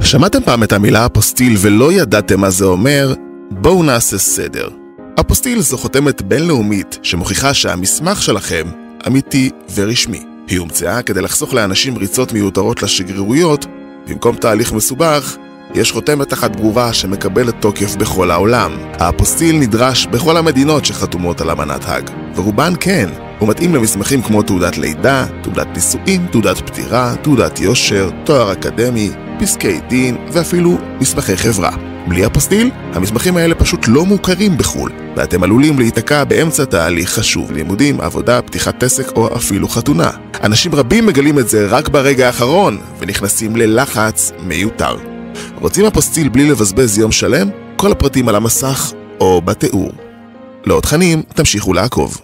שמעתם פעם את המילה אפוסטיל ולא ידעתם מה זה אומר? בואו נעשה סדר. אפוסטיל זו חותמת בינלאומית שמוכיחה שהמסמך שלכם אמיתי ורשמי. היא הומצאה כדי לחסוך לאנשים ריצות מיותרות לשגרירויות. במקום תהליך מסובך, יש חותמת אחת ברורה שמקבלת תוקף בכל העולם. האפוסטיל נדרש בכל המדינות שחתומות על אמנת האג, ורובן כן. הוא מתאים למסמכים כמו תעודת לידה, תעודת נישואין, תעודת פטירה, תעודת יושר, תואר אקדמי, פסקי דין ואפילו מסמכי חברה. בלי אפוסטיל, המסמכים האלה פשוט לא מוכרים בחו"ל, ואתם עלולים להיתקע באמצע תהליך חשוב, לימודים, עבודה, פתיחת עסק או אפילו חתונה. אנשים רבים מגלים את זה רק ברגע האחרון ונכנסים ללחץ מיותר. רוצים אפוסטיל בלי לבזבז יום שלם? כל הפרטים על המסך או בתיאור. לעוד תכנים, תמשיכו לעקוב.